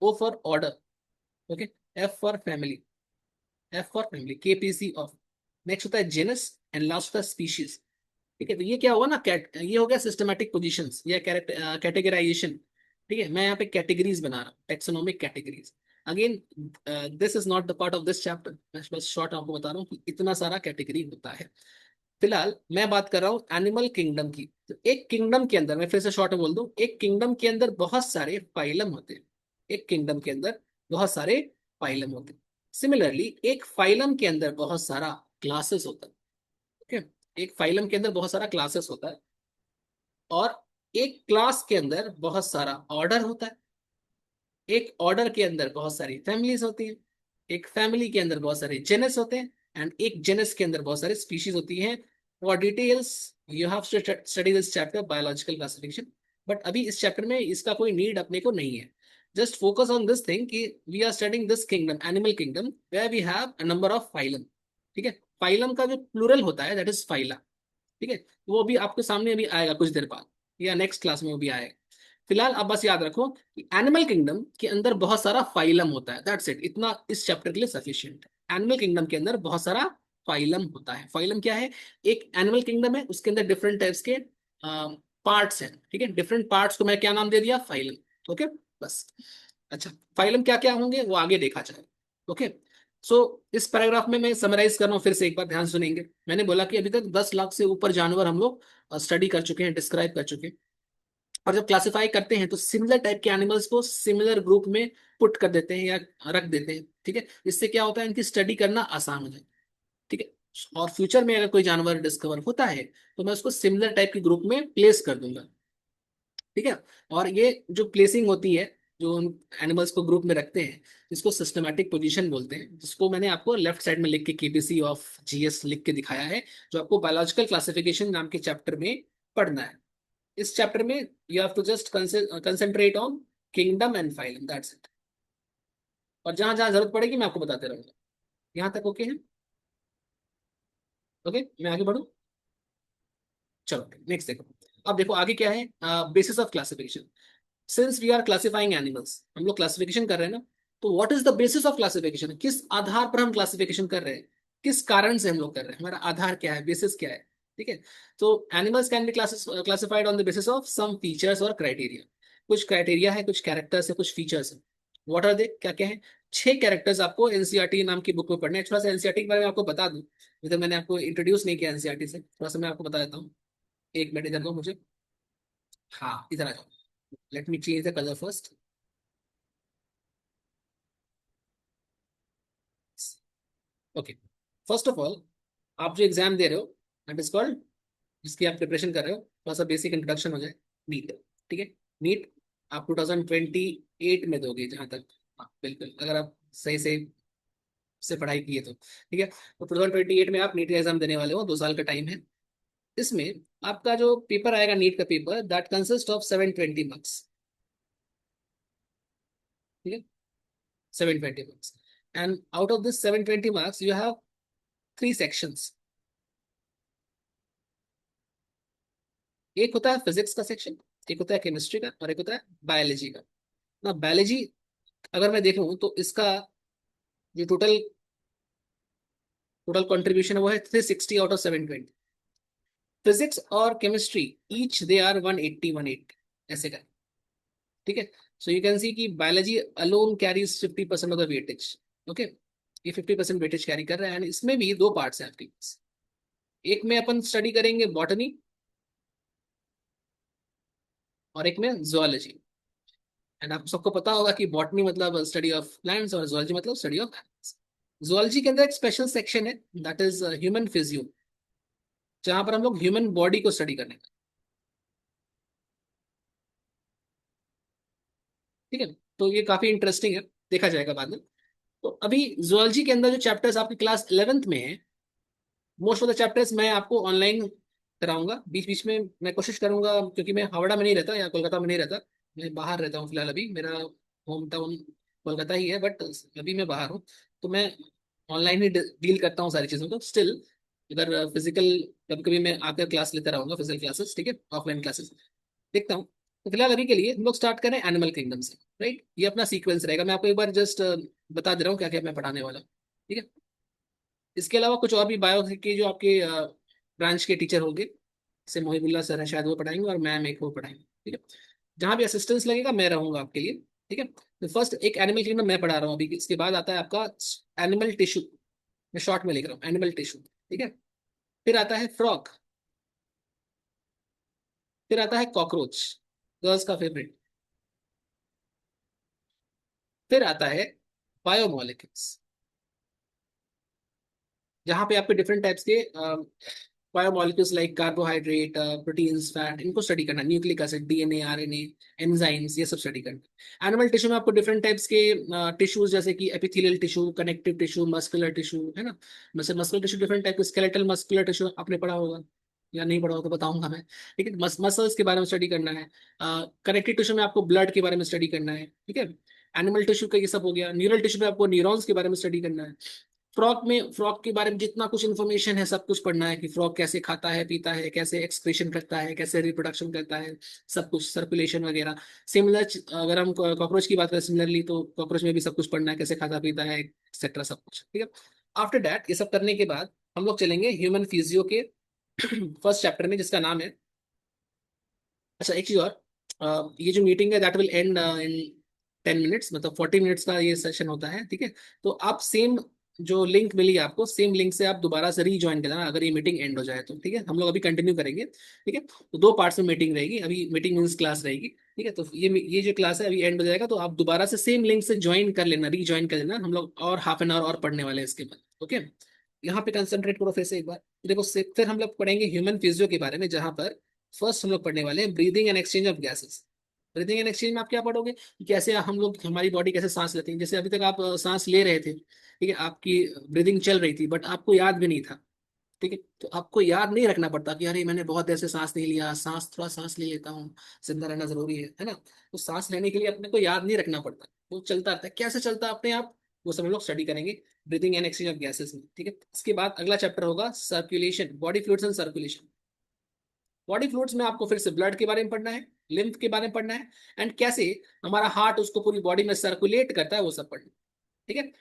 O for order, okay, F for family, F for family, KPC of. Next होता है जेनस, एंड लास्ट होता है स्पीशीज, ठीक है। तो ये क्या हुआ ना, ये हो गया सिस्टमैटिक पोजीशंस या कैटेगराइजेशन, ठीक है। मैं यहाँ पे कैटेगरीज बना रहा हूँ, taxonomic categories. Again this is not the part of this chapter, मैं बस शॉर्ट आपको बता रहा हूँ कि इतना सारा कैटेगरी होता है। फिलहाल मैं बात कर रहा हूँ एनिमल किंगडम की। तो एक किंगडम के अंदर, मैं फिर से शॉर्ट में बोल दूं, एक किंगडम के अंदर बहुत सारे फाइलम होते हैं। एक किंगडम के अंदर बहुत सारे फाइलम होते हैं। सिमिलरली एक फाइलम के अंदर बहुत सारा क्लासेस होता है। ओके, एक फाइलम के अंदर बहुत सारा क्लासेस होता है, और एक क्लास के अंदर बहुत सारा ऑर्डर होता है। एक ऑर्डर के अंदर बहुत सारी फैमिलीज होती हैं। एक फैमिली के अंदर बहुत सारे जेनस होते हैं, एंड एक जेनस के अंदर बहुत सारे स्पीशीज होती हैं। For details you have to study this chapter biological classification. But अभी इस चैप्टर में इसका कोई नीड अपने को नहीं है। Just focus on this thing कि we are studying this kingdom, animal kingdom, where we have a number of phylum. ठीक है, फाइलम का जो प्लूरल होता है दैट इज फाइला। ठीक है, तो वो भी आपके सामने अभी आएगा कुछ देर बाद, या नेक्स्ट क्लास में वो भी आएगा। फिलहाल आप बस याद रखो कि एनिमल किंगडम के अंदर बहुत सारा फाइलम होता है, दैट्स इट, इतना इस चैप्टर के लिए सफिशिएंट है। एनिमल किंगडम के अंदर बहुत सारा फाइलम होता है। फाइलम क्या है? एक एनिमल किंगडम है, उसके अंदर डिफरेंट टाइप्स के पार्ट्स हैं। ठीक है, डिफरेंट पार्ट्स को मैं क्या नाम दे दिया? फाइलम। ओके, बस। अच्छा, फाइलम क्या क्या होंगे वो आगे देखा जाए। ओके, सो इस पैराग्राफ में मैं समराइज कर रहा हूँ, फिर से एक बार ध्यान सुनेंगे। मैंने बोला कि अभी तक 10 लाख से ऊपर जानवर हम लोग स्टडी कर चुके हैं, डिस्क्राइब कर चुके हैं। और जब क्लासिफाई करते हैं तो सिमिलर टाइप के एनिमल्स को सिमिलर ग्रुप में पुट कर देते हैं या रख देते हैं। ठीक है, इससे क्या होता है, इनकी स्टडी करना आसान हो जाए। ठीक है, और फ्यूचर में अगर कोई जानवर डिस्कवर होता है तो मैं उसको सिमिलर टाइप के ग्रुप में प्लेस कर दूंगा। ठीक है, और ये जो प्लेसिंग होती है, जो उन एनिमल्स को ग्रुप में रखते हैं, जिसको सिस्टमैटिक पोजीशन बोलते हैं, जिसको मैंने आपको लेफ्ट साइड में लिख के केबीसी ऑफ जीएस लिख के दिखाया है, जो आपको बायोलॉजिकल क्लासिफिकेशन नाम के चैप्टर में पढ़ना है। इस चैप्टर में you have to just concentrate on kingdom and phylum, that's it. और जहां जहां जरूरत पड़ेगी मैं आपको बताते रहूंगा। यहाँ तक ओके है? ओके, मैं आगे बढ़ू? चलो नेक्स्ट देखो। अब देखो आगे क्या है, basis of classification. Since we are classifying animals, हम लोग क्लासिफिकेशन कर रहे हैं ना, तो what is the basis of classification? किस आधार पर हम क्लासिफिकेशन कर रहे हैं? किस कारण से हम लोग कर रहे हैं? हमारा आधार क्या है, बेसिस क्या है? ठीक है, तो animals can be classified on the basis of some features और क्राइटेरिया। कुछ क्राइटेरिया है, कुछ कैरेक्टर्स है, कुछ फीचर्स है। व्हाट आर दे, क्या क्या है? 6 कैरेक्टर्स आपको एनसीईआरटी नाम की बुक में पढ़ने हैं। थोड़ा सा एनसीईआरटी के बारे में आपको बता दूं, अभी तक मैंने आपको इंट्रोड्यूस नहीं किया एनसीईआरटी से, थोड़ा सा मैं आपको बता देता हूँ। एक मिनट इधर दो मुझे। हाँ, इधर आ जाओ। Let me change the colour first. Okay, first of all, आप जो एग्जाम दे रहे हो, दैट इज कॉल्ड, जिसकी आप प्रिपरेशन कर रहे हो, थोड़ा सा बेसिक इंट्रोडक्शन हो जाए, नीट। ठीक है, नीट आप 2028 में दोगे जहां तक, हाँ बिल्कुल, अगर आप सही सही से पढ़ाई की है तो। ठीक है, तो 2028 में आप नीट का एग्जाम देने वाले हो, 2 साल का टाइम है। इसमें आपका जो पेपर आएगा, नीट का paper, that consist of 720 marks. ठीक है, 720 marks, and out of this 720 marks you have 3 sections. एक होता है फिजिक्स का सेक्शन, एक होता है केमिस्ट्री का, और एक होता है बायोलॉजी का। ना बायोलॉजी अगर मैं देखूं तो इसका जो टोटल टोटल कंट्रीब्यूशन है वो है 360 आउट ऑफ 720। फिजिक्स और केमिस्ट्री ईच दे आर 180 ऐसे का। ठीक है, सो यू कैन सी कि biology alone carries 50% of the weightage. Okay, ये 50% वेटेज कैरी कर रहा है, एंड इसमें भी 2 पार्ट्स हैं आपके पास। एक में अपन स्टडी करेंगे बॉटनी, और एक में जोलॉजी। एंड आपको सबको पता होगा कि बॉटनी मतलब स्टडी ऑफ प्लांट्स, और जोलॉजी मतलब स्टडी ऑफ एनिमल्स। जोलॉजी के अंदर एक स्पेशल सेक्शन है, दैट इज ह्यूमन फिजियो, जहां पर हम लोग ह्यूमन बॉडी को स्टडी करने का। ठीक है, तो ये काफी इंटरेस्टिंग है, देखा जाएगा बाद में। तो अभी जोलॉजी के अंदर जो चैप्टर्स आपकी क्लास 11th में है, मोस्ट ऑफ द चैप्टर्स मैं आपको ऑनलाइन कराऊंगा। बीच बीच में मैं कोशिश करूंगा, क्योंकि मैं हावड़ा में नहीं रहता या कोलकाता में नहीं रहता, मैं बाहर रहता हूँ फिलहाल। अभी मेरा होम टाउन कोलकाता ही है, बट अभी मैं बाहर हूँ, तो मैं ऑनलाइन ही डील करता हूँ सारी चीज़ों को। स्टिल अगर फिजिकल, कभी कभी मैं आकर क्लास लेता रहूंगा, फिजिकल क्लासेस, ठीक है, ऑफलाइन क्लासेस देखता हूँ। तो फिलहाल अभी के लिए हम लोग स्टार्ट करें एनिमल किंगडम से। राइट, ये अपना सीक्वेंस रहेगा। मैं आपको एक बार जस्ट बता दे रहा हूँ क्या क्या मैं पढ़ाने वाला हूँ। ठीक है, इसके अलावा कुछ और भी बायो के जो आपके ब्रांच के टीचर होंगे, जैसे मोहिबुल्ला सर है, शायद वो पढ़ाएंगे, और मैम एक वो पढ़ाएंगे। ठीक है, जहाँ भी असिस्टेंस लगेगा मैं रहूंगा आपके लिए। ठीक है, तो फर्स्ट एक एनिमल किंगडम मैं पढ़ा रहा हूँ अभी, इसके बाद आता है आपका एनिमल टिश्यू। मैं शॉर्ट में लिख रहा हूँ एनिमल टिश्यू, ठीक है। फिर आता है फ्रॉग। फिर आता है कॉकरोच, गर्ल्स का फेवरेट। फिर आता है बायोमोलिक्यूल्स, जहाँ पे आपके डिफरेंट टाइप्स के biomolecules like carbohydrate, proteins, fat, इनको स्टडी करना, nucleic acid, DNA, RNA, enzymes, ये सब स्टडी करना। एनिमल टिश्यू में आपको डिफरेंट टाइप्स के टिश्यूज, जैसे कि epithelial tissue, connective tissue, muscular tissue, है ना। वैसे मस्कुलर टिश्यू डिफरेंट टाइप के, स्केलेटल मस्कुलर टिश्यू आपने पढ़ा होगा या नहीं पढ़ा होगा तो बताऊंगा मैं, ठीक है। मसल्स के बारे में स्टडी करना है। कनेक्टिव टिश्यू में आपको ब्लड के बारे में स्टडी करना है, ठीक है। एनिमल टिश्यू का ये सब हो गया। न्यूरल टिश्यू में आपको न्यूरॉन्स के बारे में स्टडी करना है। फ्रॉग में फ्रॉग के बारे में जितना कुछ इन्फॉर्मेशन है सब कुछ पढ़ना है, कि फ्रॉग कैसे खाता है, पीता है, कैसे एक्सक्रीशन करता है, कैसे रिप्रोडक्शन करता है, सब कुछ, सर्कुलेशन वगैरह। सिमिलर, अगर हम कॉकरोच की बात करें सिमिलरली, तो कॉकरोच में भी सब कुछ पढ़ना है, कैसे खाता पीता है, एक्सेट्रा, सब कुछ, ठीक है। आफ्टर दैट, ये सब करने के बाद हम लोग चलेंगे ह्यूमन फिजियो के फर्स्ट चैप्टर में, जिसका नाम है, अच्छा एक चीज और, ये जो मीटिंग है that will and in 10 minutes, मतलब 40 मिनट्स का ये सेशन होता है, ठीक है। तो आप सेम जो लिंक मिली है आपको, सेम लिंक से आप दोबारा से रीज्वाइन कर देना अगर ये मीटिंग एंड हो जाए तो, ठीक है। हम लोग अभी कंटिन्यू करेंगे, ठीक है। तो 2 पार्ट्स में मीटिंग रहेगी, अभी मीटिंग मीन्स क्लास रहेगी, ठीक है। तो ये जो क्लास है अभी एंड हो जाएगा, तो आप दोबारा से सेम लिंक से ज्वाइन कर लेना, रीज्वाइन कर लेना। हम लोग और हाफ एन आवर और पढ़ने वाले हैं इसके बाद, ओके। यहाँ पे कंसंट्रेट करो फिर से एक बार। देखो फिर हम लोग पढ़ेंगे ह्यूमन फिजियो के बारे में, जहाँ पर फर्स्ट हम लोग पढ़ने वाले हैं breathing and exchange of gases. Breathing and exchange में आप क्या पढ़ोगे, कि कैसे हम लोग, हमारी बॉडी कैसे सांस लेती है। जैसे अभी तक आप सांस ले रहे थे, ठीक है, आपकी ब्रीदिंग चल रही थी, बट आपको याद भी नहीं था, ठीक है। तो आपको याद नहीं रखना पड़ता कि अरे मैंने बहुत देर से सांस नहीं लिया, थोड़ा सांस ले लेता हूँ, जिंदा रहना जरूरी है ना। तो सांस लेने के लिए अपने को याद नहीं रखना पड़ता, वो चलता रहता है। कैसे चलता है अपने आप, वो सब हम लोग स्टडी करेंगे breathing and exchange of gases में, ठीक है। इसके बाद अगला चैप्टर होगा circulation, body fluids and circulation. Body fluids में आपको फिर से ब्लड के बारे में पढ़ना है, लिम्फ के बारे में पढ़ना है, एंड कैसे हमारा हार्ट उसको पूरी बॉडी में सर्कुलेट करता है, वो सब पढ़ना है, ठीक है।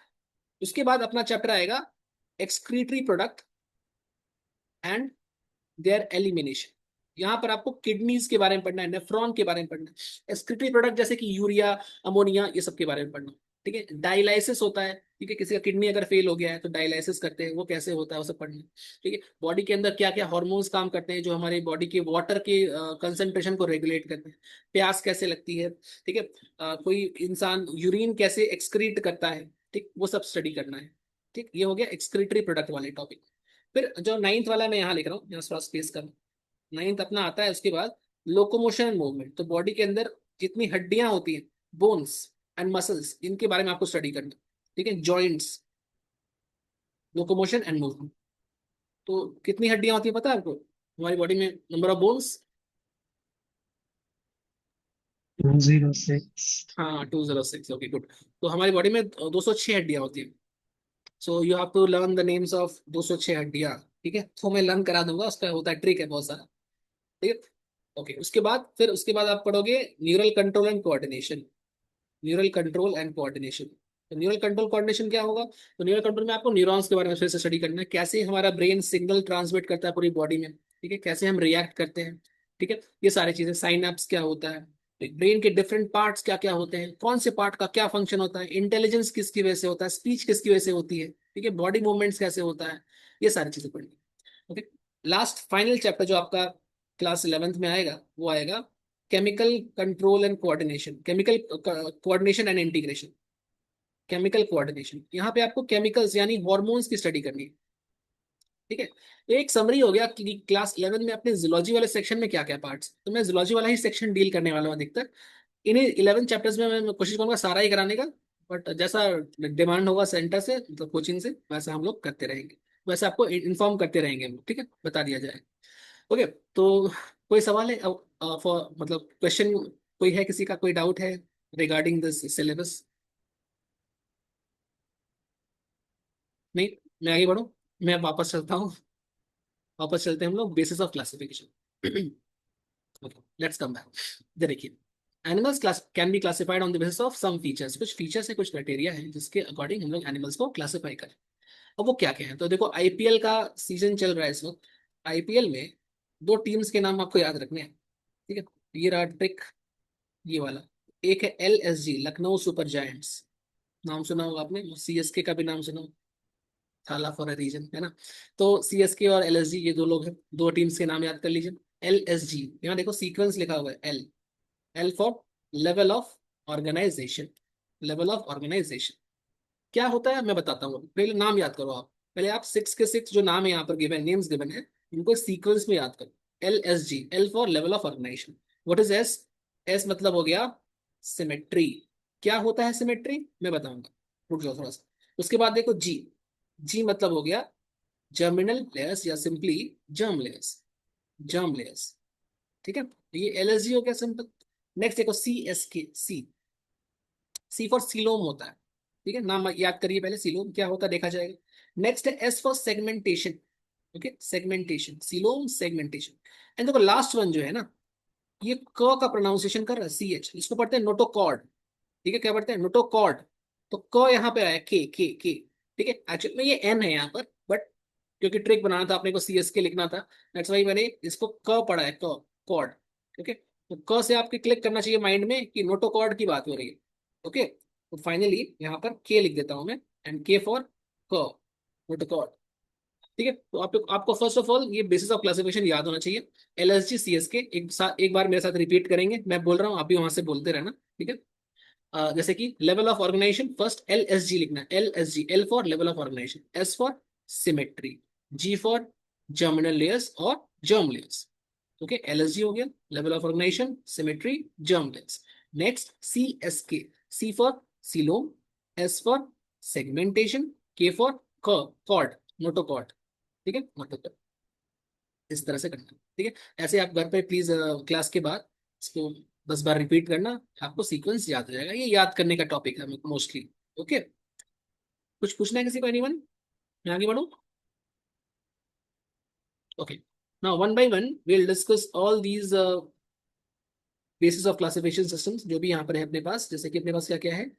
उसके बाद अपना चैप्टर आएगा excretory product and there elimination. यहाँ पर आपको किडनीज के बारे में पढ़ना है, नेफ्रॉन के बारे में पढ़ना है, एक्सक्रीटरी प्रोडक्ट जैसे कि यूरिया, अमोनिया, ये सब के बारे में पढ़ना है, ठीक है। डायलाइसिस होता है, ठीक है, किसी का किडनी अगर फेल हो गया है तो डायलाइसिस करते हैं, वो कैसे होता है वो सब पढ़ना है, ठीक है। बॉडी के अंदर क्या क्या हार्मोन्स काम करते हैं जो हमारी बॉडी के वाटर के कंसंट्रेशन को रेगुलेट करते हैं, प्यास कैसे लगती है, ठीक है। कोई इंसान यूरिन कैसे एक्सक्रीट करता है, ठीक, वो सब स्टडी करना है, ठीक। ये हो गया एक्सक्रीटरी प्रोडक्ट वाले टॉपिक। फिर जो नाइन्थ वाला मैं यहाँ लिख रहा हूँ, यहाँ थोड़ा स्पेस कर, नाइन्थ अपना आता है उसके बाद लोकोमोशन एंड मूवमेंट। तो बॉडी के अंदर जितनी हड्डियां होती हैं, बोन्स एंड मसल्स, इनके बारे में आपको स्टडी करना, ठीक है। Joints, locomotion and movement. तो कितनी हड्डियां होती है पता है आपको हमारी बॉडी में, नंबर ऑफ बोन्स? 206। हाँ, 206, ओके गुड। तो हमारी बॉडी में 206 हड्डियां होती हैं। So you have to learn the names of 206 हड्डियां, ठीक है। तो मैं लर्न करा दूंगा, उसका होता है, ट्रिक है बहुत सारा, ठीक है। ओके, उसके बाद आप पढ़ोगे neural control and coordination. Neural control and coordination. तो न्यूरल कंट्रोल कोऑर्डिनेशन क्या होगा, तो न्यूरल कंट्रोल में आपको न्यूरॉन्स के बारे में फिर से स्टडी करना है, कैसे हमारा ब्रेन सिग्नल ट्रांसमिट करता है पूरी बॉडी में, ठीक है, कैसे हम रिएक्ट करते हैं, ठीक है। ये सारी चीजें, साइनैप्स क्या होता है, ब्रेन के डिफरेंट पार्ट्स क्या क्या होते हैं, कौन से पार्ट का क्या फंक्शन होता है, इंटेलिजेंस किसकी वजह से होता है, स्पीच किसकी वजह से होती है, ठीक है, बॉडी मूवमेंट्स कैसे होता है, ये सारी चीजें पढ़नी। ओके, लास्ट फाइनल चैप्टर जो आपका क्लास 11th में आएगा, वो आएगा chemical control and coordination, chemical coordination and integration. Chemical coordination, यहाँ पे आपको केमिकल्स यानी हॉर्मोन्स की स्टडी करनी है, ठीक है। तो एक समरी हो गया कि क्लास 11 में अपने जुलॉजी वाले सेक्शन में क्या क्या पार्ट्स, तो मैं जुलॉजी वाला ही सेक्शन डील करने वाला हूँ अधिकतर। इन्हीं 11 चैप्टर्स में मैं कोशिश करूंगा सारा ही कराने का, बट जैसा डिमांड होगा सेंटर से, मतलब कोचिंग से, वैसा हम लोग करते रहेंगे, वैसे आपको इन्फॉर्म करते रहेंगे हम लोग, ठीक है, बता दिया जाए। ओके, तो कोई सवाल है फॉर, मतलब क्वेश्चन कोई है, किसी का कोई डाउट है रिगार्डिंग दिस सिलेबस? नहीं, मैं आगे बढ़ूँ, मैं वापस चलता हूँ, वापस चलते हैं हम लोग basis of classification. Okay, let's come back. देखिए, animals class can be classified on the basis of some features, कुछ फीचर्स है, कुछ क्राइटेरिया है जिसके अकॉर्डिंग हम लोग एनिमल्स को क्लासिफाई करें। अब वो क्या क्या है, तो देखो आईपीएल का सीजन चल रहा है इस वक्त। आईपीएल में 2 टीम्स के नाम आपको याद रखने हैं, ठीक है। ये रहा ट्रिक, ये वाला, एक है LSG, लखनऊ सुपर जायंट्स, नाम सुना होगा आपने, CSK का भी नाम सुना होगा, थाला फॉर अ रीजन, है ना। तो CSK और LSG ये दो लोग हैं, दो टीम्स के नाम याद कर लीजिए। LSG, यहाँ देखो सीक्वेंस लिखा हुआ है, L for level of organisation, level of organisation क्या होता है मैं बताता हूँ, पहले नाम याद करो आप, पहले आप 6 के 6 जो नाम है यहाँ पर गिवन, नेम्स गिवन है, इनको सीक्वेंस में याद करो। LSG, L for level of organisation. What is S? S मतलब हो गया सिमेट्री। क्या होता है सिमेट्री मैं बताऊंगा, रुक जाओ थोड़ा सा। उसके बाद देखो G मतलब हो गया जर्मिनल लेयर्स या simply germ layers, germ layers, ठीक है। ये LSG हो गया सिंपल। नेक्स्ट देखो CSK, सी फॉर सीलोम होता है, ठीक है, नाम याद करिए पहले, सीलोम क्या होता है देखा जाएगा। नेक्स्ट है S for segmentation, okay, segmentation, coelom segmentation. And देखो लास्ट वन जो है ना, ये क का प्रोनाउंसिएशन कर रहा है CH, इसको पढ़ते हैं नोटोकॉर्ड, ठीक है, क्या पढ़ते हैं नोटोकॉर्ड। तो क यहाँ पे आया के, ठीक है, एक्चुअली में ये N है यहाँ पर, बट क्योंकि ट्रिक बनाना था अपने को CSK लिखना था, दैट्स वाई मैंने इसको क पढ़ा है, क कॉर्ड, ओके। तो क से आपके क्लिक करना चाहिए माइंड में कि नोटोकॉर्ड की बात हो रही है, ओके। तो फाइनली यहाँ पर के लिख देता हूं मैं, एंड के फॉर क, नोटोकॉर्ड, ठीक है। तो आपको फर्स्ट ऑफ ऑल ये बेसिस ऑफ क्लासिफिकेशन याद होना चाहिए। LSG CSK एक बार मेरे साथ रिपीट करेंगे, मैं बोल रहा हूँ आप भी वहां से बोलते रहना, ठीक है। जैसे कि level of organisation, first LSG लिखना है, LSG, L for level of organisation, S for symmetry, G for germinal layers और जर्म लेयर्स, ओके। LSG हो गया level of organisation, symmetry, germ layers. Next CSK, C for coelom, S for segmentation, K for cord, notochord, ठीक है, notochord. इस तरह से करना, ठीक है। ऐसे आप घर पे प्लीज क्लास के बाद इसको 10 बार रिपीट करना, आपको सीक्वेंस याद हो जाएगा, ये याद करने का टॉपिक है मोस्टली, ओके। कुछ पूछना है किसी को, एनीवन? मैं आगे बढ़ूं, okay. Now one by one we'll discuss all these basis of classification systems जो भी यहाँ पर है अपने पास। जैसे कि अपने पास क्या क्या है,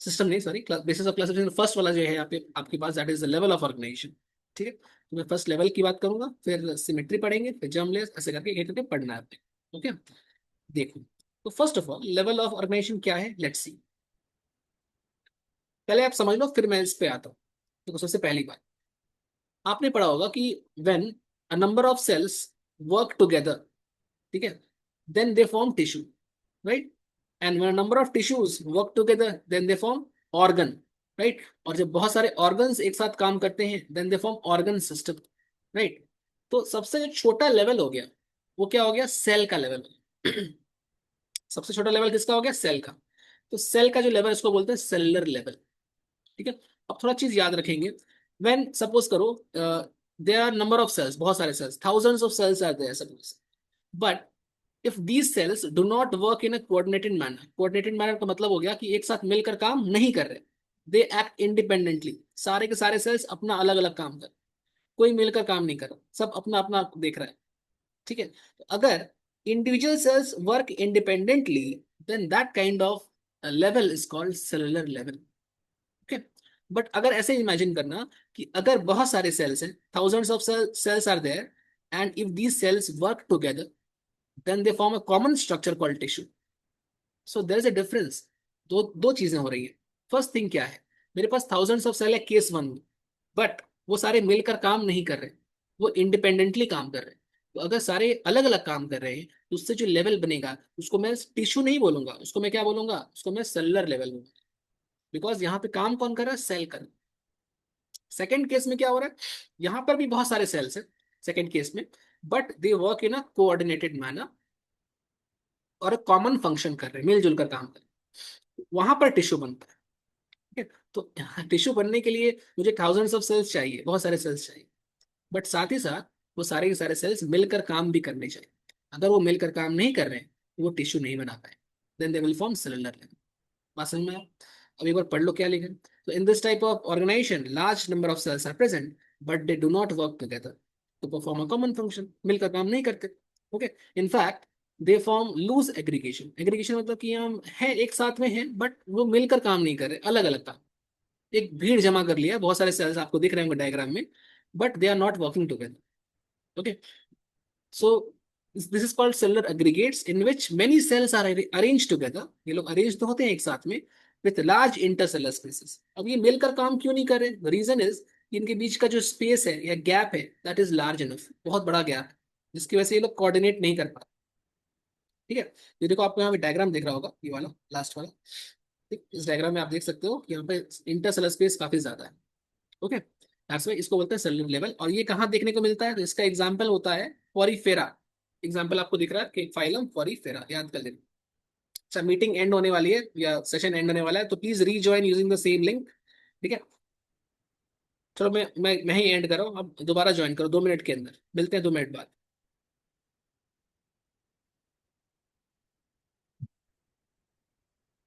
सिस्टम नहीं sorry, basis of classification first वाला जो है यहाँ पे आपके पास, that is the level of organization, ठीक है। तो मैं फर्स्ट लेवल की बात करूंगा, फिर सिमेट्री पढ़ेंगे, फिर जर्म लेयर्स, ऐसे करके एक करके पढ़ना है आपने, ओके। देखो, तो first of all level of organisation क्या है, लेट्स सी। पहले आप समझ लो फिर मैं इस पे आता हूँ। तो सबसे पहली बात आपने पढ़ा होगा कि when a number of cells work together, ठीक है, then they form tissue, right. And when number of tissues work together then they form organ, right. और जब बहुत सारे ऑर्गन्स एक साथ काम करते हैं then they form organ system, right. तो सबसे जो छोटा लेवल हो गया वो क्या हो गया, सेल का लेवल। सबसे छोटा लेवल किसका हो गया, सेल का। तो सेल का जो लेवल इसको बोलते हैं सेलुलर लेवल, ठीक है। अब थोड़ा चीज याद रखेंगे, व्हेन सपोज करो there are number of cells, बहुत सारे cells, thousands of cells are there suppose, but if these cells do not work in a coordinated manner, coordinated manner का मतलब हो गया कि एक साथ मिलकर काम नहीं कर रहे, दे एक्ट इंडिपेंडेंटली, सारे के सारे सेल्स अपना अलग अलग काम कर, कोई मिलकर काम नहीं कर रहा, सब अपना अपना देख रहा है, ठीक है। तो अगर individual cells work independently then that kind of level is called cellular level, okay. But अगर ऐसे इमेजिन करना कि अगर बहुत सारे सेल्स हैं, thousands of cells are there, and if these cells work together then they form a common structure called tissue. So there is a difference, दो दो चीजें हो रही है। फर्स्ट थिंग क्या है, मेरे पास थाउजेंड्स ऑफ सेल है केस वन में, बट वो सारे मिलकर काम नहीं कर रहे, वो इंडिपेंडेंटली काम कर रहे हैं। तो अगर सारे अलग अलग काम कर रहे हैं तो उससे जो लेवल बनेगा उसको मैं टिश्यू नहीं बोलूंगा, उसको मैं क्या बोलूंगा, उसको मैं सेलुलर लेवल बोलूंगा, बिकॉज यहाँ पे काम कौन कर रहा है, सेल कर। सेकेंड केस में क्या हो रहा है, यहां पर भी बहुत सारे सेल्स हैं सेकेंड केस में, but they work in a coordinated manner और कॉमन फंक्शन कर रहे हैं, मिलजुल कर काम कर रहे हैं, वहां पर टिश्यू बनता है, ठीक है। तो टिश्यू बनने के लिए मुझे थाउजेंड्स ऑफ सेल्स चाहिए, बहुत सारे सेल्स चाहिए, बट साथ ही साथ वो सारे के सारे सेल्स मिलकर काम भी करने चाहिए। अगर वो मिलकर काम नहीं कर रहे हैं तो वो टिश्यू नहीं बना पाए, then they will form cellular level. बात समझ में आया? अब एक बार पढ़ लो क्या लिखा है। तो in this type of organisation large number of cells are present but they do not work together to perform a common function, मिलकर काम नहीं करते, okay. In fact they form loose aggregation, aggregation मतलब कि हम है एक साथ में हैं बट वो मिलकर काम नहीं कर रहे, अलग अलग काम, एक भीड़ जमा कर लिया, बहुत सारे सेल्स आपको दिख रहे होंगे डायग्राम में, but they are not working together, okay. So this is called cellular aggregates in which many cells are arrange together. ये लोग अरेंज तो होते हैं एक साथ में विथ लार्ज इंटरसेलर स्पेसेस। अब ये मिलकर काम क्यों नहीं कर रहे? रीजन इज इनके बीच का जो स्पेस है या गैप है दैट इज लार्ज इनफ, बहुत बड़ा गैप है, जिसकी वजह से ये लोग कोऑर्डिनेट नहीं कर पाते। ठीक है, ये देखो आपको यहाँ पे डायग्राम दिख रहा होगा, ये वाला लास्ट वाला। ठीक, इस डायग्राम में आप देख सकते हो कि यहाँ पे इंटरसेलर स्पेस काफी ज्यादा है। ओके, दैट्स व्हाई इसको बोलते हैं सेलुलर लेवल। और ये कहाँ देखने को मिलता है? तो इसका एग्जांपल होता है पॉरीफेरा। एग्जांपल आपको दिख रहा है कि फाइलम पॉरीफेरा, याद कर लेना। अच्छा, मीटिंग एंड होने वाली है या सेशन एंड होने वाला है, तो please rejoin using the same link. ठीक है, चलो मैं ही एंड कर रहा हूँ, अब दोबारा ज्वाइन करो 2 मिनट के अंदर, मिलते हैं 2 मिनट बाद।